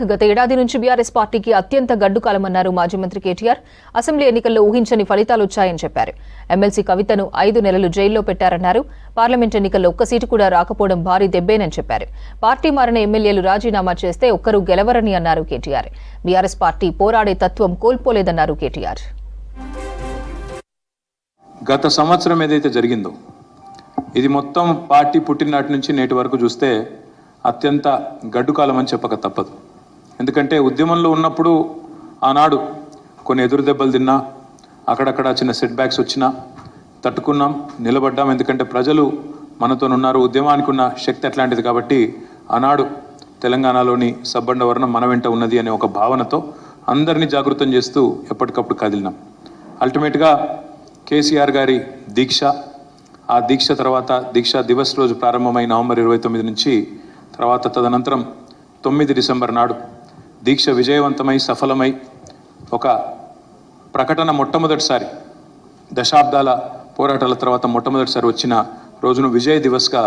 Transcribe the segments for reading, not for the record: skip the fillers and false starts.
గత ఏడాది నుంచి బీఆర్ఎస్ పార్టీకి అత్యంత గడ్డు కాలమన్నారు మాజీ మంత్రి కేటీఆర్. అసెంబ్లీ ఎన్నికల్లో ఊహించని ఫలితాలు వచ్చాయని చెప్పారు. ఎమ్మెల్సీ కవితను 5 నెలలు జైల్లో పెట్టారన్నారు. పార్లమెంట్ ఎన్నికల్లో ఒక్క సీటు కూడా రాకపోవడం భారీ దెబ్బేనని చెప్పారు. పార్టీ మారిన ఎమ్మెల్యేలు రాజీనామా చేస్తే ఒక్కరూ గెలవరని అన్నారు కేటీఆర్. బీఆర్ఎస్ పార్టీ పోరాడే తత్వం కోల్పోలేదన్నారు కేటీఆర్. గత సంవత్సరం ఏదైతే జరిగిందో ఇది మొత్తం పార్టీ పుట్టిననాటి నుంచి నేటి వరకు చూస్తే అత్యంత గడ్డు కాలం అని చెప్పక తప్పదు. ఎందుకంటే ఉద్యమంలో ఉన్నప్పుడు ఆనాడు కొన్ని ఎదురు దెబ్బలు తిన్నా, అక్కడక్కడ చిన్న సెట్ బ్యాక్స్ వచ్చినా తట్టుకున్నాం, నిలబడ్డాం. ఎందుకంటే ప్రజలు మనతోనున్నారు, ఉద్యమానికి ఉన్న శక్తి అట్లాంటిది. కాబట్టి ఆనాడు తెలంగాణలోని సబ్బండ వర్ణం మన వెంట ఉన్నది అనే ఒక భావనతో అందరినీ జాగృతం చేస్తూ ఎప్పటికప్పుడు కదిలినాం. అల్టిమేట్గా కేసీఆర్ గారి దీక్ష, ఆ దీక్ష తర్వాత దీక్షా దివస్ రోజు ప్రారంభమై నవంబర్ 29 నుంచి తర్వాత తదనంతరం 9 డిసెంబర్ నాడు దీక్ష విజయవంతమై సఫలమై ఒక ప్రకటన మొట్టమొదటిసారి దశాబ్దాల పోరాటాల తర్వాత మొట్టమొదటిసారి వచ్చిన రోజును విజయ్ దివస్గా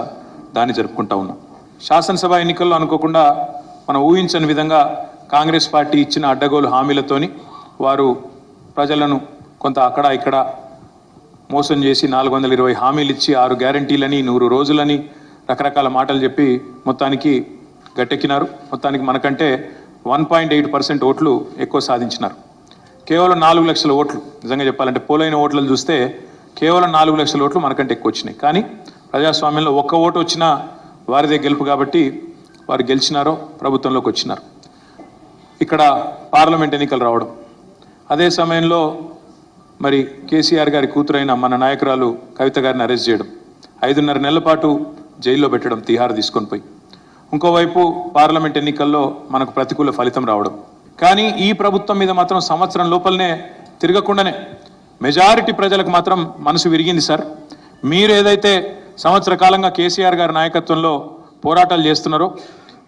దాన్ని జరుపుకుంటా ఉన్నాం. శాసనసభ ఎన్నికల్లో అనుకోకుండా మనం ఊహించని విధంగా కాంగ్రెస్ పార్టీ ఇచ్చిన అడ్డగోలు హామీలతోని వారు ప్రజలను కొంత అక్కడ ఇక్కడ మోసం చేసి 420 హామీలు ఇచ్చి 6 గ్యారంటీలని 100 రోజులని రకరకాల మాటలు చెప్పి మొత్తానికి గట్టెక్కినారు. మొత్తానికి మనకంటే 1.8% ఓట్లు ఎక్కువ సాధించినారు. కేవలం 4 లక్షల ఓట్లు, నిజంగా చెప్పాలంటే పోలైన ఓట్లను చూస్తే కేవలం 4 లక్షల ఓట్లు మనకంటే ఎక్కువ వచ్చినాయి. కానీ ప్రజాస్వామ్యంలో ఒక్క ఓటు వచ్చినా వారిదే గెలుపు కాబట్టి వారు గెలిచినారో ప్రభుత్వంలోకి వచ్చినారు. ఇక్కడ పార్లమెంట్ ఎన్నికలు రావడం, అదే సమయంలో మరి కేసీఆర్ గారి కూతురైన మన నాయకురాలు కవిత గారిని అరెస్ట్ చేయడం, 5.5 నెలల పాటు జైల్లో పెట్టడం, తిహార్ తీసుకొని పోయి. ఇంకోవైపు పార్లమెంట్ ఎన్నికల్లో మనకు ప్రతికూల ఫలితం రావడం. కానీ ఈ ప్రభుత్వం మీద మాత్రం సంవత్సరం లోపలనే తిరగకుండానే మెజారిటీ ప్రజలకు మాత్రం మనసు విరిగింది. సార్, మీరు ఏదైతే సంవత్సర కాలంగా కేసీఆర్ గారి నాయకత్వంలో పోరాటాలు చేస్తున్నారో,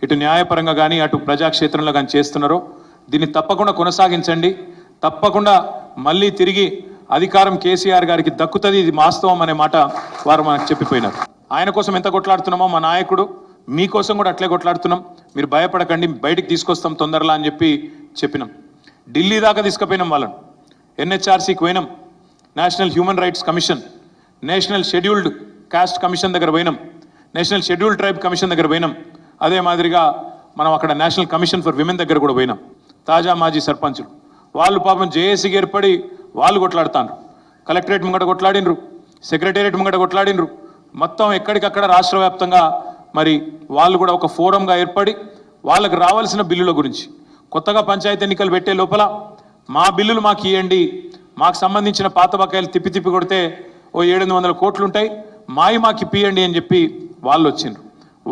ఇటు న్యాయపరంగా కానీ అటు ప్రజాక్షేత్రంలో కానీ చేస్తున్నారో, దీన్ని తప్పకుండా కొనసాగించండి. తప్పకుండా మళ్ళీ తిరిగి అధికారం కేసీఆర్ గారికి దక్కుతుంది, ఇది వాస్తవం అనే మాట వారు మనకు చెప్పిపోయినారు. ఆయన కోసం ఎంత కొట్లాడుతున్నామో మా నాయకుడు మీకోసం కూడా అట్లే కొట్లాడుతున్నాం, మీరు భయపడకండి, బయటికి తీసుకొస్తాం తొందరలా అని చెప్పినాం. ఢిల్లీ దాకా తీసుకుపోయినాం వాళ్ళను. NHRCకి పోయినాం, national human rights commission, national scheduled cost commission దగ్గర పోయినాం, నేషనల్ షెడ్యూల్డ్ ట్రైబ్ కమిషన్ దగ్గర పోయినాం. అదే మాదిరిగా మనం అక్కడ నేషనల్ కమిషన్ ఫర్ విమెన్ దగ్గర కూడా పోయినాం. తాజా మాజీ సర్పంచులు వాళ్ళు పాపం జేఏసీకి ఏర్పడి వాళ్ళు కొట్లాడుతాండ్రు, కలెక్టరేట్ ముంగట కొట్లాడినరు, సెక్రటేరియట్ ముంగట కొట్లాడినరు. మొత్తం ఎక్కడికక్కడ రాష్ట్ర వ్యాప్తంగా మరి వాళ్ళు కూడా ఒక ఫోరంగా ఏర్పడి వాళ్ళకి రావాల్సిన బిల్లుల గురించి, కొత్తగా పంచాయతీ ఎన్నికలు పెట్టే లోపల మా బిల్లులు మాకు ఇవ్వండి, మాకు సంబంధించిన పాత బకాయిలు తిప్పి కొడితే ఓ 700 కోట్లు ఉంటాయి, మాకు ఇప్పియండి అని చెప్పి వాళ్ళు వచ్చిండ్రు.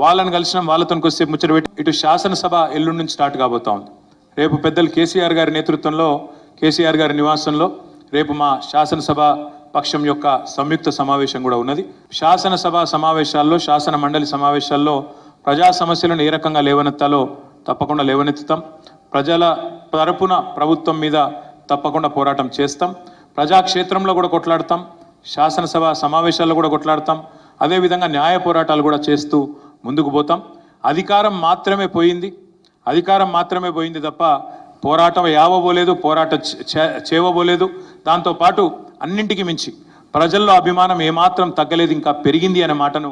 వాళ్ళని కలిసిన వాళ్ళతో కొద్దిసేపు ముచ్చట పెట్టి ఇటు శాసనసభ ఎల్లుండి నుంచి స్టార్ట్ కాబోతా ఉంది. రేపు పెద్దలు కేసీఆర్ గారి నేతృత్వంలో కేసీఆర్ గారి నివాసంలో రేపు మా శాసనసభ పక్షం యొక్క సంయుక్త సమావేశం కూడా ఉన్నది. శాసనసభ సమావేశాల్లో, శాసన మండలి సమావేశాల్లో ప్రజా సమస్యలను ఏ రకంగా లేవనెత్తాలో తప్పకుండా లేవనెత్తుతాం. ప్రజల తరపున ప్రభుత్వం మీద తప్పకుండా పోరాటం చేస్తాం. ప్రజాక్షేత్రంలో కూడా కొట్లాడతాం, శాసనసభ సమావేశాల్లో కూడా కొట్లాడతాం. అదేవిధంగా న్యాయ పోరాటాలు కూడా చేస్తూ ముందుకు పోతాం. అధికారం మాత్రమే పోయింది తప్ప పోరాటం యావబోలేదు, పోరాటం చేవబోలేదు. దాంతోపాటు అన్నింటికి మించి ప్రజల్లో అభిమానం ఏమాత్రం తగ్గలేదు, ఇంకా పెరిగింది అనే మాటను